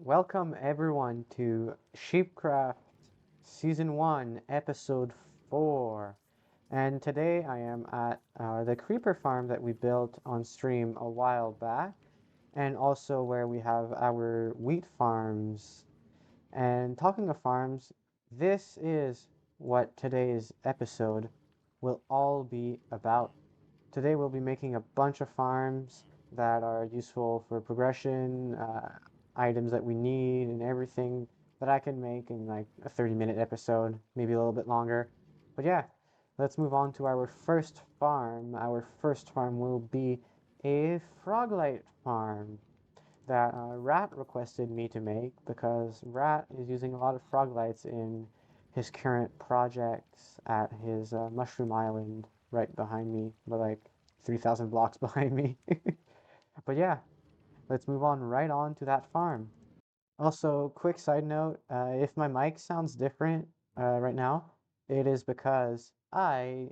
Welcome everyone to Sheepcraft Season 1, Episode 4. And today I am at the creeper farm that we built on stream a while back, and also where we have our wheat farms. And talking of farms, this is what today's episode will all be about. Today we'll be making a bunch of farms that are useful for progression, items that we need, and everything that I can make in like a 30-minute episode, maybe a little bit longer. But yeah, let's move on to our first farm. Our first farm will be a froglight farm that Rat requested me to make because Rat is using a lot of froglights in his current projects at his Mushroom Island right behind me, but like 3,000 blocks behind me. But yeah, let's move on right on to that farm. Also, quick side note, if my mic sounds different right now, it is because I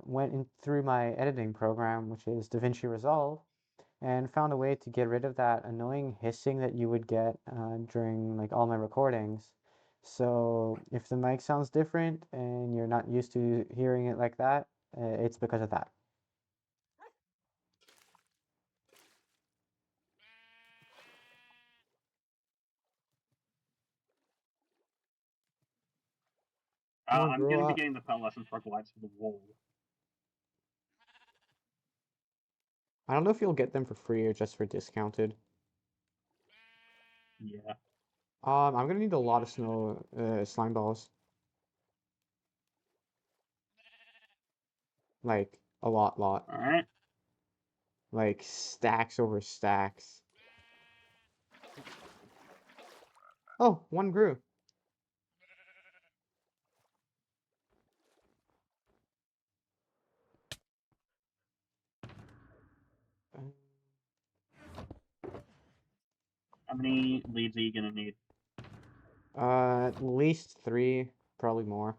went in through my editing program, which is DaVinci Resolve, and found a way to get rid of that annoying hissing that you would get during like all my recordings. So if the mic sounds different and you're not used to hearing it like that, it's because of that. I'm going to be getting the pet lesson for lights for the wall. I don't know if you'll get them for free or just for discounted. Yeah. I'm gonna need a lot of snow slime balls. Like a lot. Alright. Like stacks over stacks. Oh, one grew. How many leads are you going to need? At least 3, probably more.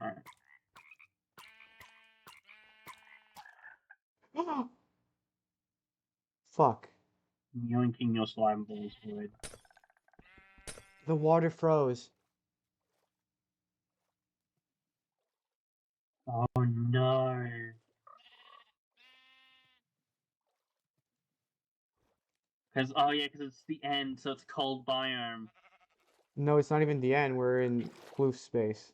Alright. Fuck. Yoinking your slime balls, void. The water froze. Oh no. Because it's the end, so it's cold biome. No, it's not even the end. We're in floof space.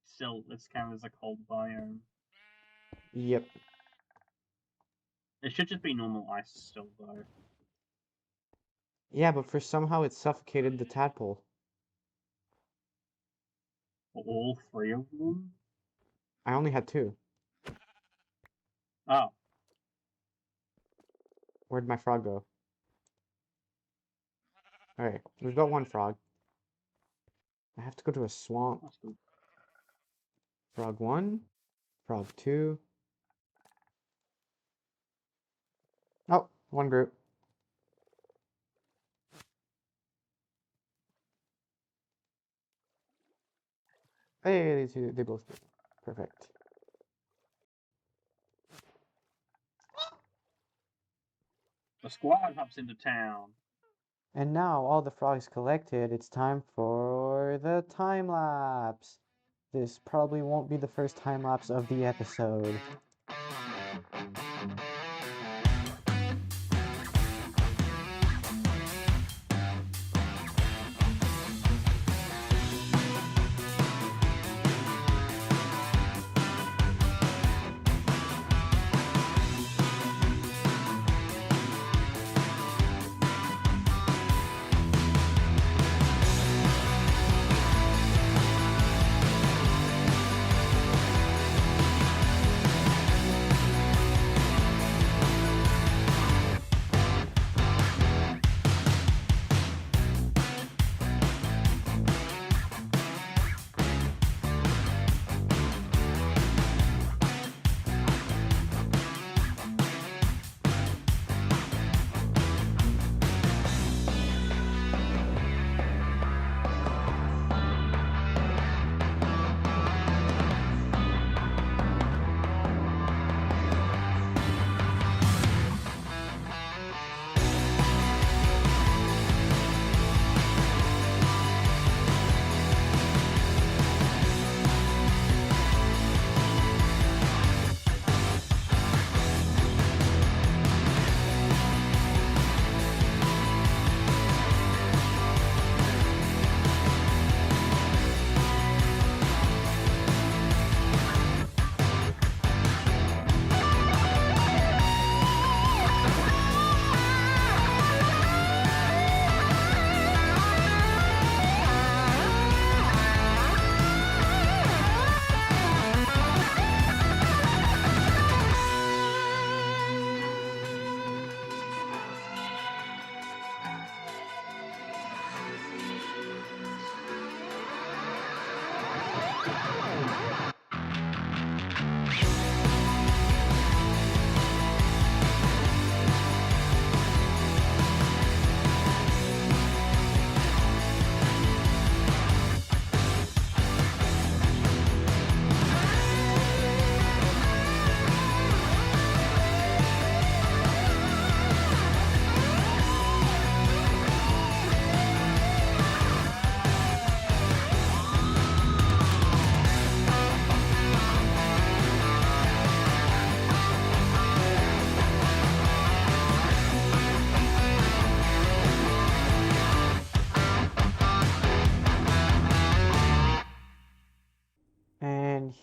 Still, it's counted as a cold biome. Yep. It should just be normal ice still, though. Yeah, but for somehow it suffocated the tadpole. All 3 of them? I only had 2. Oh. Where'd my frog go? Alright, we've got 1 frog. I have to go to a swamp. That's good. Frog 1. Frog 2. Oh, 1 group. Hey, they both do. Perfect. The squad hops into town. And now all the frogs collected, it's time for the time lapse. This probably won't be the first time lapse of the episode.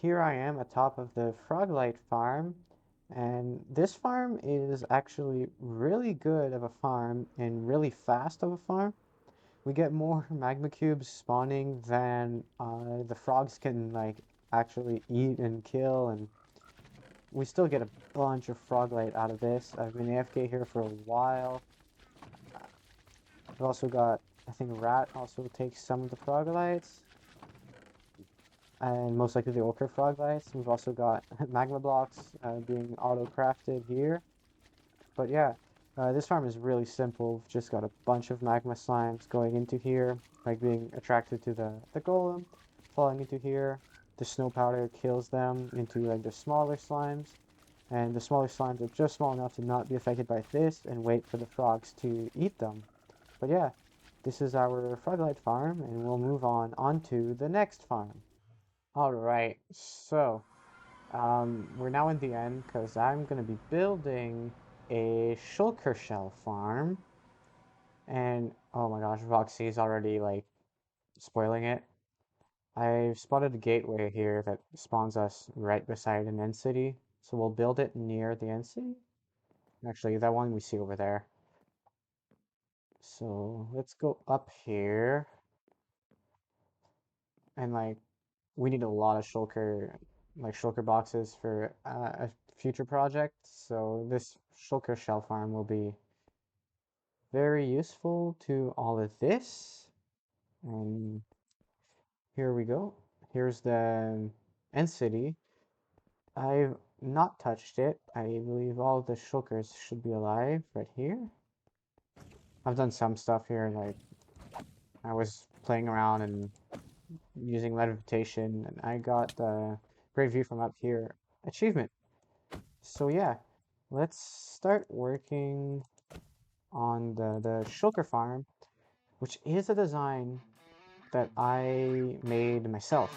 here I am atop of the Froglight farm, and this farm is actually really good of a farm and really fast of a farm. We get more magma cubes spawning than the frogs can like actually eat and kill, and we still get a bunch of Froglight out of this. I've been AFK here for a while. We've also got, I think Rat also takes some of the Froglights, and most likely the Ochre Froglights. We've also got magma blocks being auto-crafted here. But yeah, this farm is really simple. We've just got a bunch of magma slimes going into here, like being attracted to the golem, falling into here. The snow powder kills them into like the smaller slimes, and the smaller slimes are just small enough to not be affected by this and wait for the frogs to eat them. But yeah, this is our Froglight farm, and we'll move on to the next farm. Alright, so we're now in the end because I'm going to be building a shulker shell farm. And oh my gosh, Roxy's already like spoiling it. I've spotted a gateway here that spawns us right beside an end city. So we'll build it near the end city. Actually, that one we see over there. So let's go up here. And like, we need a lot of shulker boxes for a future project. So this shulker shell farm will be very useful to all of this. And here we go. Here's the end city. I've not touched it. I believe all the shulkers should be alive right here. I've done some stuff here, like I was playing around and using levitation, and I got the great view from up here achievement. So yeah, let's start working on the shulker farm, which is a design that I made myself.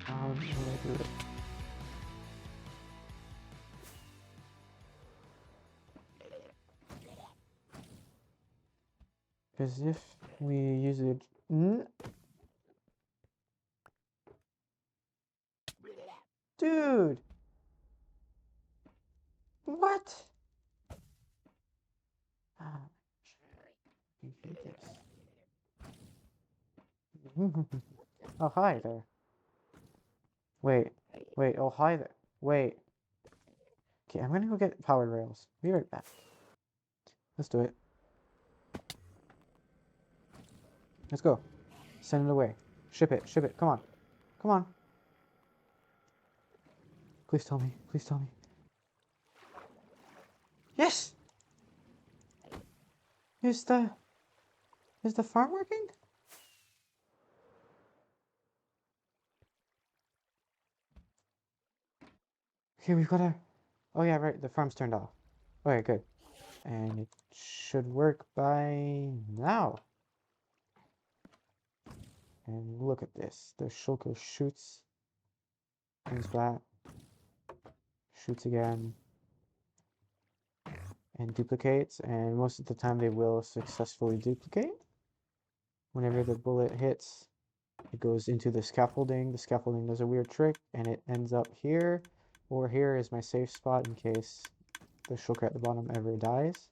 How do I do it? Because if we use it... Dude! What? Ah, you hate this. Oh, hi there. Wait, wait, oh, hi there. Wait. Okay, I'm gonna go get powered rails. Be right back. Let's do it. Let's go. Send it away. Ship it, ship it. Come on. Come on. Please tell me. Please tell me. Yes! Is the farm working? Okay, we've gotta... Oh yeah, right, the farm's turned off. Okay, good. And it should work by now. And look at this. The shulker shoots, comes back, shoots again, and duplicates. And most of the time they will successfully duplicate. Whenever the bullet hits, it goes into the scaffolding. The scaffolding does a weird trick, and it ends up here. Or here is my safe spot in case the shulker at the bottom ever dies.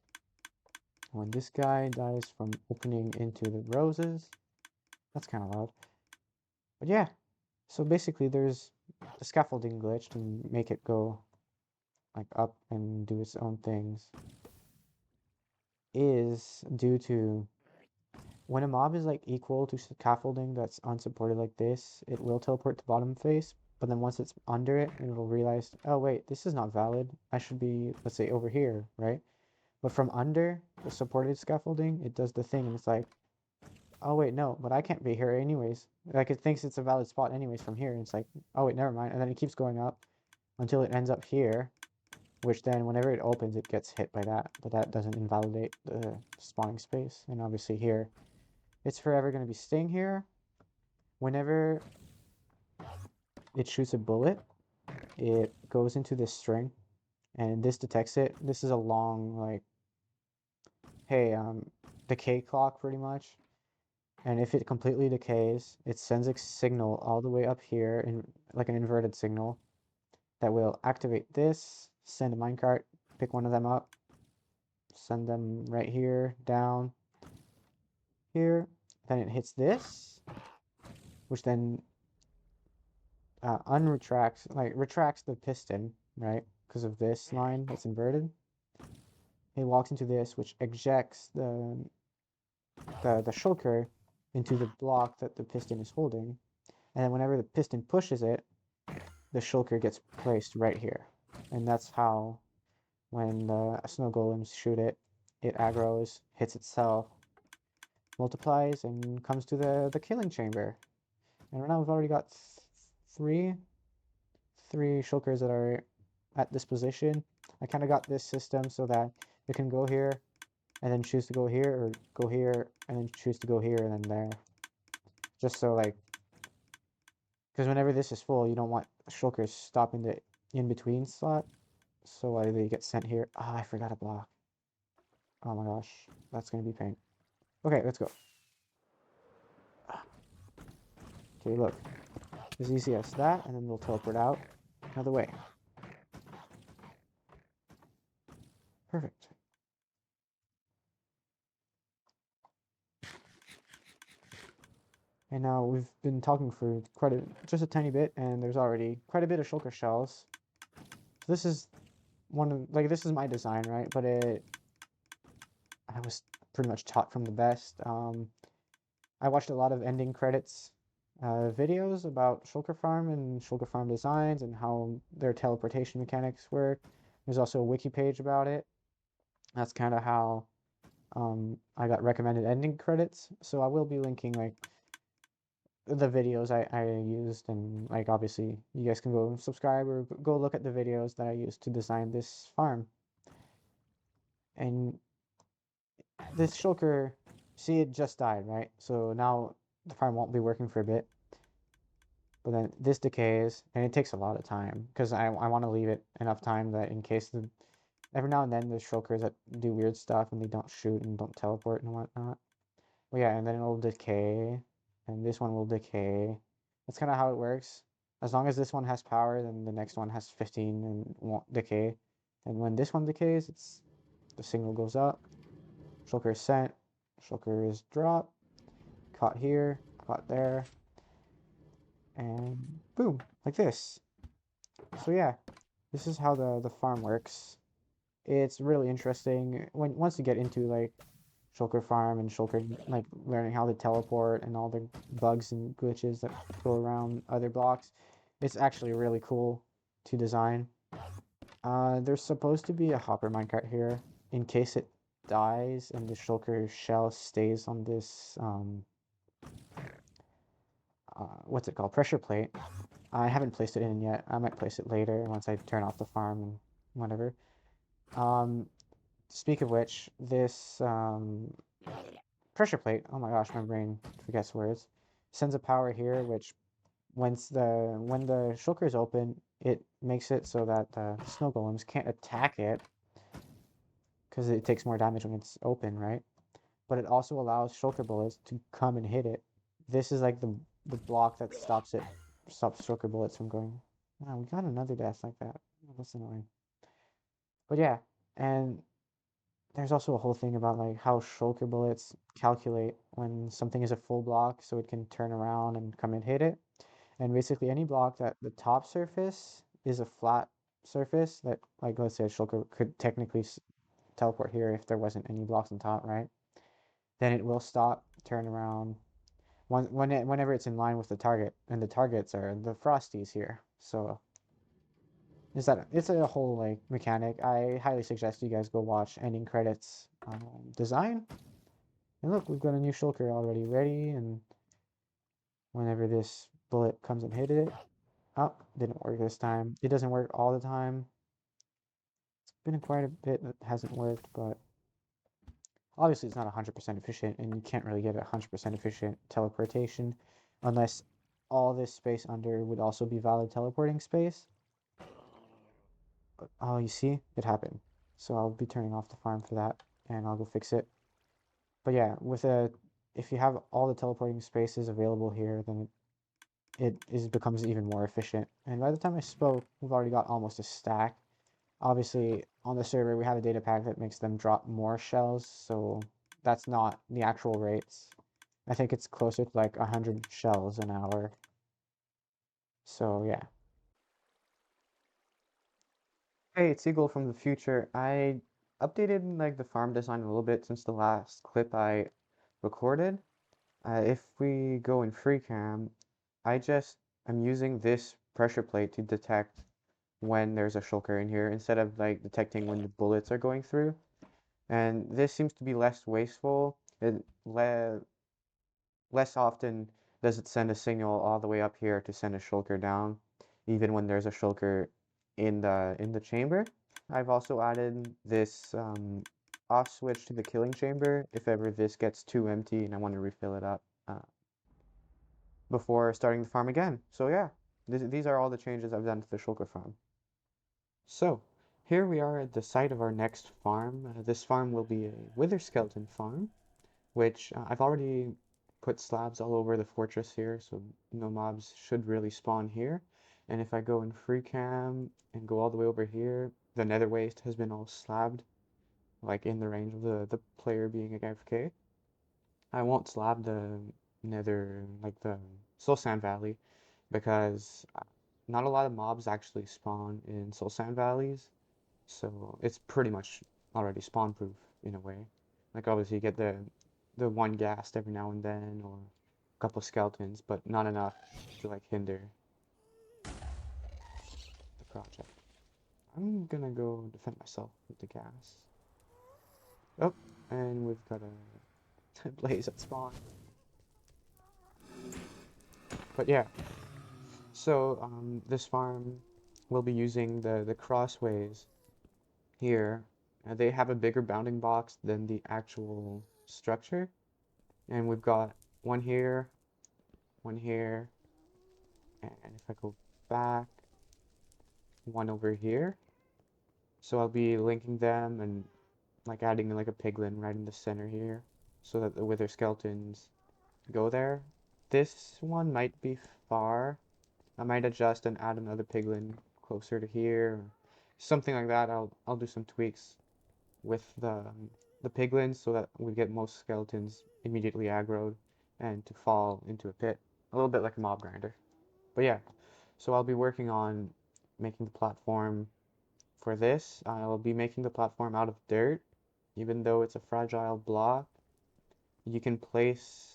When this guy dies from opening into the roses, that's kind of loud. But yeah, so basically there's the scaffolding glitch to make it go like up and do its own things is due to when a mob is like equal to scaffolding that's unsupported like this, it will teleport to bottom face, but then once it's under it, it'll realize, oh wait, this is not valid. I should be, let's say, over here, right? But from under the supported scaffolding, it does the thing and it's like, oh wait, no, but I can't be here anyways. Like it thinks it's a valid spot anyways from here. And it's like, oh wait, never mind. And then it keeps going up until it ends up here, which then whenever it opens, it gets hit by that. But that doesn't invalidate the spawning space. And obviously here, it's forever going to be staying here. Whenever it shoots a bullet, it goes into this string and this detects it. This is a long, like, hey, decay clock pretty much. And if it completely decays, it sends a signal all the way up here in like an inverted signal that will activate this, send a minecart, pick one of them up, send them right here, down, here. Then it hits this, which then retracts the piston, right? Because of this line that's inverted. It walks into this, which ejects the shulker into the block that the piston is holding. And then whenever the piston pushes it, the shulker gets placed right here. And that's how, when the snow golems shoot it, it aggroes, hits itself, multiplies, and comes to the killing chamber. And right now we've already got three shulkers that are at this position. I kind of got this system so that it can go here, and then choose to go here, or go here, and then choose to go here, and then there. Just so, like, because whenever this is full, you don't want shulkers stopping the in-between slot. So they get sent here. Ah, I forgot a block. Oh my gosh, that's gonna be pain. Okay, let's go. Okay, look. As easy as that, and then we'll teleport out another way. Perfect. And now we've been talking for just a tiny bit, and there's already quite a bit of shulker shells. So this is this is my design, right? But I was pretty much taught from the best. I watched a lot of ending credits videos about Shulker Farm and Shulker Farm designs and how their teleportation mechanics work. There's also a wiki page about it. That's kind of how I got recommended ending credits. So I will be linking like the videos I used, and like obviously you guys can go subscribe or go look at the videos that I used to design this farm. And this shulker, see, it just died, right? So now the farm won't be working for a bit. But then this decays, and it takes a lot of time because I want to leave it enough time that in case every now and then there's shulkers that do weird stuff and they don't shoot and don't teleport and whatnot. Well, yeah, and then it'll decay, and this one will decay. That's kind of how it works. As long as this one has power, then the next one has 15 and won't decay. And when this one decays, the signal goes up. Shulker is sent. Shulker is dropped. Caught here. Caught there. And boom, like this. So yeah, this is how the farm works. It's really interesting once you get into like shulker farm and shulker, like learning how to teleport and all the bugs and glitches that go around other blocks. It's actually really cool to design. There's supposed to be a hopper minecart here in case it dies and the shulker shell stays on this what's it called? Pressure plate. I haven't placed it in yet. I might place it later once I turn off the farm and whatever. Um, Speak of which, this pressure plate, oh my gosh, my brain forgets words, sends a power here, which when the shulker is open, it makes it so that the snow golems can't attack it because it takes more damage when it's open, right? But it also allows shulker bullets to come and hit it. This is like the block that stops shulker bullets from going. Wow, we got another death like that. Oh, that's annoying. But yeah, and there's also a whole thing about like how shulker bullets calculate when something is a full block so it can turn around and come and hit it. And basically any block that the top surface is a flat surface that, like, let's say a shulker could technically teleport here if there wasn't any blocks on top, right? Then it will stop, turn around, whenever it's in line with the target, and the targets are the frosties here. So it's a whole like mechanic. I highly suggest you guys go watch ending credits design. And look, we've got a new shulker already ready, and whenever this bullet comes and hit it, oh, didn't work this time. It doesn't work all the time. It's been quite a bit that hasn't worked, but obviously it's not 100% efficient, and you can't really get a 100% efficient teleportation unless all this space under would also be valid teleporting space. But oh, you see, it happened. So I'll be turning off the farm for that, and I'll go fix it. But yeah, if you have all the teleporting spaces available here, then becomes even more efficient. And by the time I spoke, we've already got almost a stack. Obviously, on the server, we have a data pack that makes them drop more shells, so that's not the actual rates. I think it's closer to like 100 shells an hour. So yeah. Hey, it's Eagle from the future. I updated like the farm design a little bit since the last clip I recorded. If we go in free cam, I'm using this pressure plate to detect when there's a shulker in here instead of like detecting when the bullets are going through. And this seems to be less wasteful. Less often does it send a signal all the way up here to send a shulker down, even when there's a shulker in the chamber. I've also added this off switch to the killing chamber if ever this gets too empty and I want to refill it up before starting the farm again. So yeah, these are all the changes I've done to the shulker farm. So here we are at the site of our next farm. This farm will be a wither skeleton farm, which I've already put slabs all over the fortress here, so no mobs should really spawn here. And if I go in free cam and go all the way over here, the nether waste has been all slabbed, like in the range of the player being a AFK. I won't slab the nether, like the soul sand valley, because not a lot of mobs actually spawn in soul sand valleys, so it's pretty much already spawn proof in a way. Like obviously you get the one ghast every now and then or a couple skeletons, but not enough to like hinder the project. I'm gonna go defend myself with the gas. Oh, and we've got a blaze at spawn. But yeah, so this farm will be using the crossways here. They have a bigger bounding box than the actual structure. And we've got one here, and if I go back, one over here. So I'll be linking them and like adding like a piglin right in the center here so that the wither skeletons go there. This one might be far. I might adjust and add another piglin closer to here, or something like that. I'll do some tweaks with the piglins so that we get most skeletons immediately aggroed and to fall into a pit. A little bit like a mob grinder. But yeah, so I'll be working on making the platform for this. I'll be making the platform out of dirt, even though it's a fragile block. You can place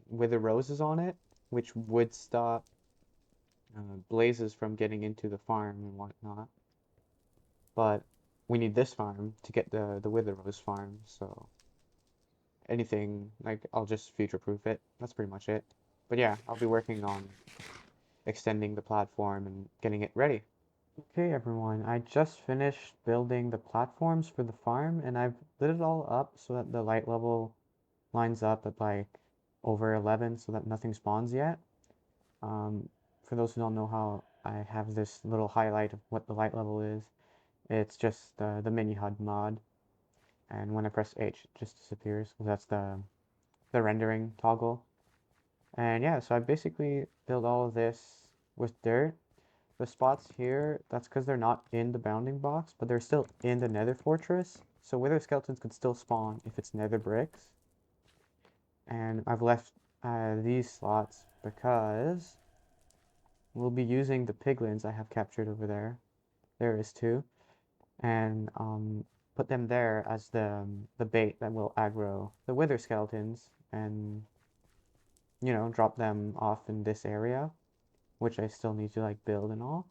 wither roses on it, which would stop blazes from getting into the farm and whatnot. but we need this farm to get the Wither Rose farm, so anything, like, I'll just future-proof it. That's pretty much it. But yeah, I'll be working on extending the platform and getting it ready. Okay, everyone, I just finished building the platforms for the farm, and I've lit it all up so that the light level lines up at like over 11 so that nothing spawns yet. For those who don't know how I have this little highlight of what the light level is, it's just the mini HUD mod, and when I press H it just disappears because that's the rendering toggle. And yeah, so I basically built all of this with dirt. The spots here, that's because they're not in the bounding box, but they're still in the nether fortress. So wither skeletons could still spawn if it's nether bricks. And I've left these slots because we'll be using the piglins I have captured over there. There is two. And put them there as the bait that will aggro the wither skeletons and, you know, drop them off in this area, which I still need to like build and all.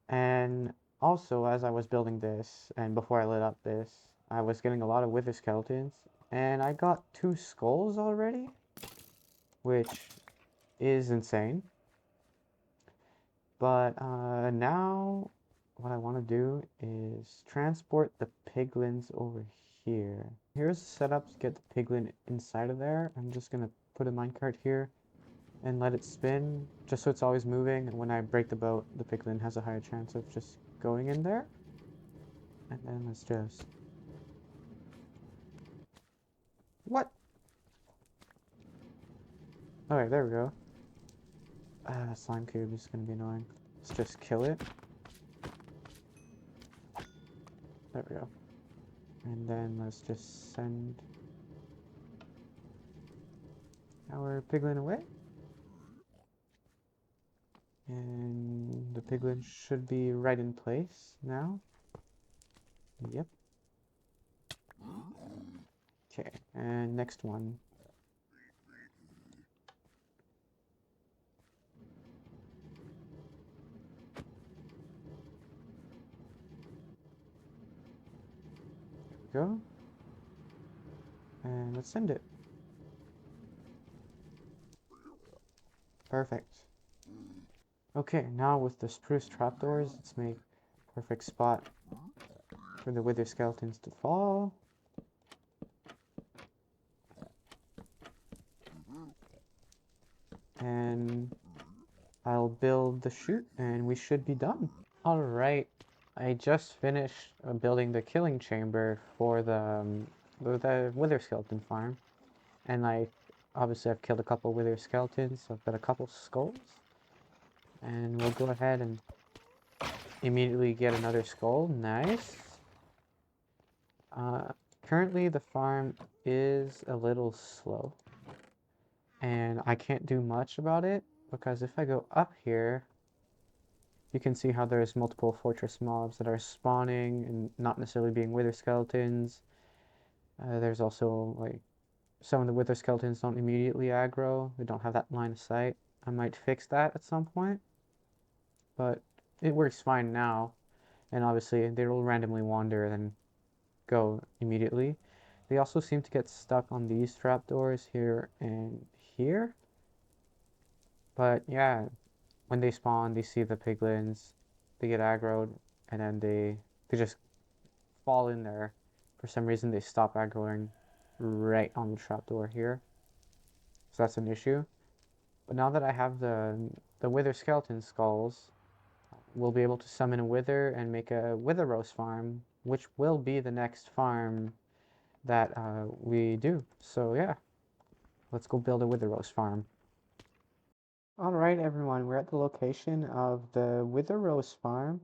And also, as I was building this, and before I lit up this, I was getting a lot of wither skeletons, and I got 2 skulls already, which is insane. But now, what I want to do is transport the piglins over here. Here's the setup to get the piglin inside of there. I'm just going to put a minecart here and let it spin, just so it's always moving, and when I break the boat, the piglin has a higher chance of just going in there. And then let's just... What? Alright, there we go. Slime cube is gonna be annoying. Let's just kill it. There we go. And then let's just send our piglin away. And the piglin should be right in place now. Yep. Okay, and next one. There we go. And let's send it. Perfect. Okay, now with the spruce trapdoors, let's make a perfect spot for the wither skeletons to fall. And I'll build the chute and we should be done. Alright, I just finished building the killing chamber for the wither skeleton farm. And obviously I've killed a couple wither skeletons, so I've got a couple skulls. And we'll go ahead and immediately get another skull. Nice. Currently the farm is a little slow. And I can't do much about it, because if I go up here, you can see how there's multiple fortress mobs that are spawning and not necessarily being wither skeletons. There's also, like, some of the wither skeletons don't immediately aggro. They don't have that line of sight. I might fix that at some point, but it works fine now. And obviously they will randomly wander and then go immediately. They also seem to get stuck on these trapdoors here and here. But yeah, when they spawn, they see the piglins, they get aggroed, and then they just fall in there. For some reason, they stop aggroing right on the trapdoor here. So that's an issue. But now that I have the wither skeleton skulls, we'll be able to summon a wither and make a wither rose farm, which will be the next farm that we do. So yeah, let's go build a wither rose farm. Alright everyone, we're at the location of the Wither Rose farm,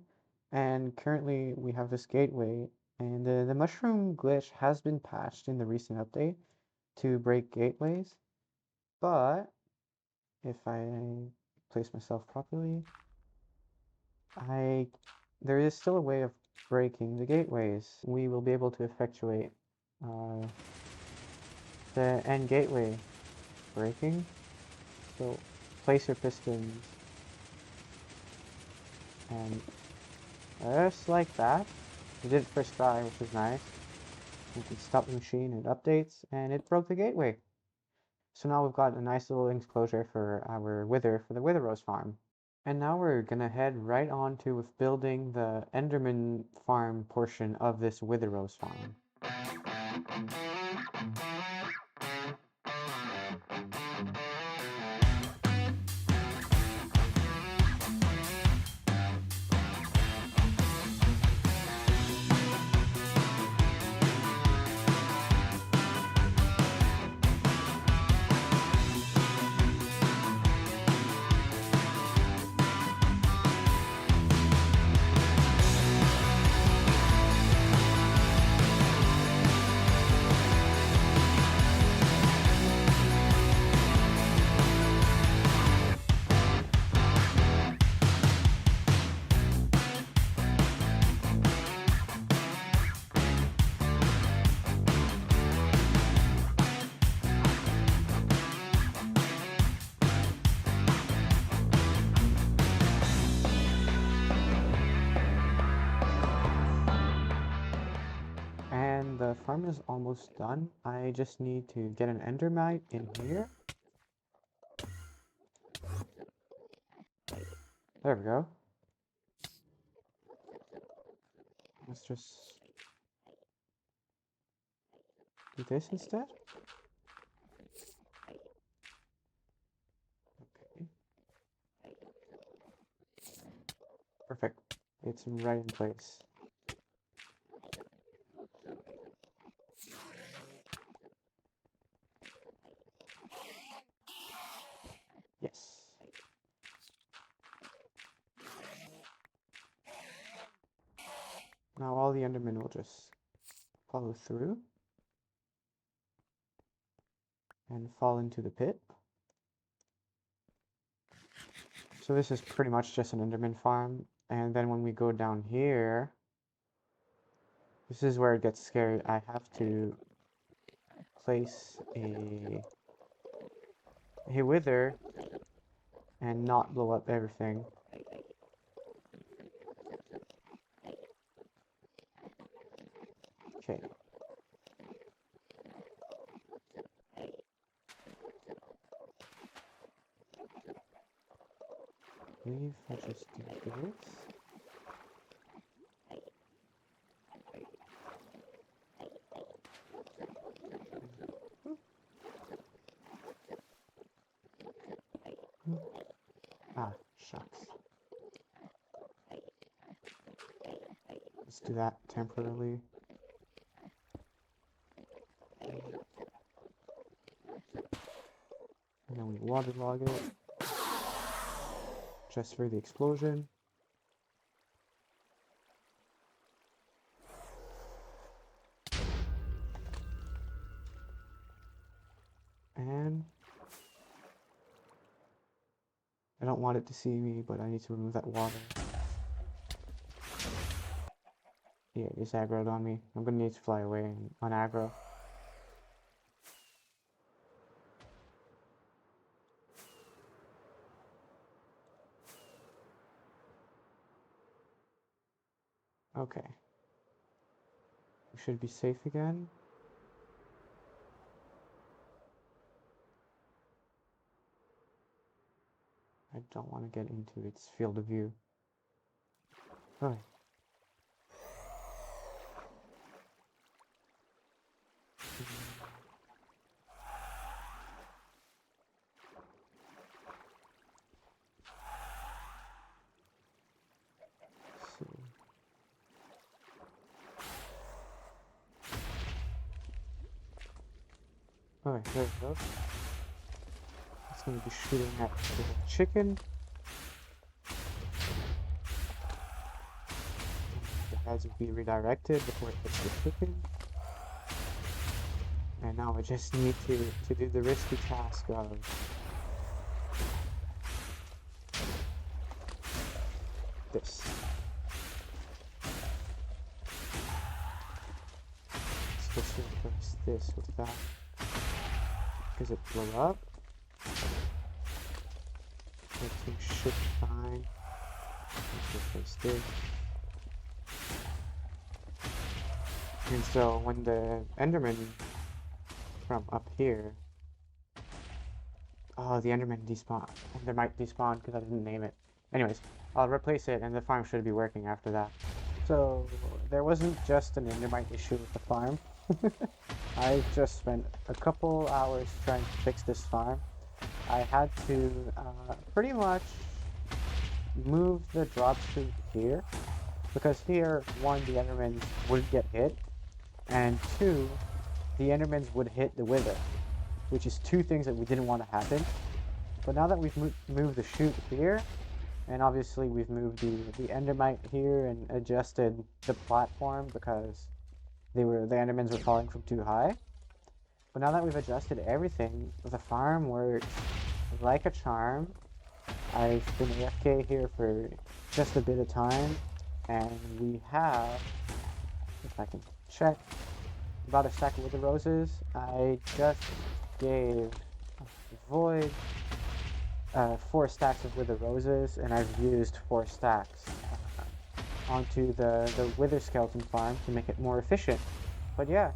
and currently we have this gateway, and the mushroom glitch has been patched in the recent update to break gateways, but if I place myself properly, there is still a way of breaking the gateways. We will be able to effectuate the end gateway breaking. So place your pistons, and just like that, We did it first try, which is nice. We can stop the machine, it updates, and it broke the gateway. So now we've got a nice little enclosure for our wither for the Wither Rose farm. And now we're gonna head right on to with building the Enderman farm portion of this Wither Rose farm. And the farm is almost done. I just need to get an endermite in here. There we go. Let's just do this instead. Okay. Perfect. It's right in place. Yes. Now all the Endermen will just follow through and fall into the pit. So this is pretty much just an Enderman farm. And then when we go down here, this is where it gets scary. I have to place a wither and not blow up everything. Okay. I believe I just do this. Ah, shucks. Let's do that temporarily. And then we waterlog it. Just for the explosion. And I don't want it to see me, but I need to remove that water. Yeah, it just aggroed on me. I'm gonna need to fly away and unaggro. Okay. We should be safe again. I don't want to get into its field of view. Okay. Alright, there we go. It's going to be shooting at the chicken. It has to be redirected before it hits the chicken. And now I just need to do the risky task of this. Supposed to replace this with that. Does it blow up? Everything should be fine. Let's replace this. And so when the Enderman from up here, oh, the Enderman despawn, Endermite despawn because I didn't name it. Anyways, I'll replace it and the farm should be working after that. So there wasn't just an Endermite issue with the farm. I just spent a couple hours trying to fix this farm. I had to pretty much move the drop chute here because here, one, the Endermans would get hit, and two, the Endermans would hit the Wither, which is two things that we didn't want to happen. But now that we've moved the chute here, and obviously we've moved the Endermite here and adjusted the platform because the Endermans were falling from too high. But now that we've adjusted everything, the farm works like a charm. I've been AFK here for just a bit of time, and we have, if I can check, about a stack of wither roses. I just gave Void 4 stacks of wither roses, and I've used 4 stacks onto the wither skeleton farm to make it more efficient. But yeah,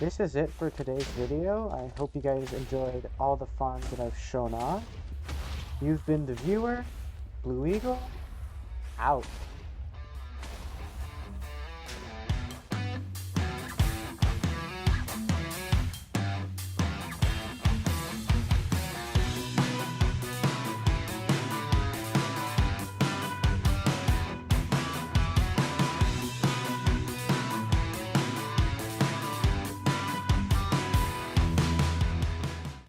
this is it for today's video. I hope you guys enjoyed all the farms that I've shown off. You've been the viewer, Blue Eagle, out.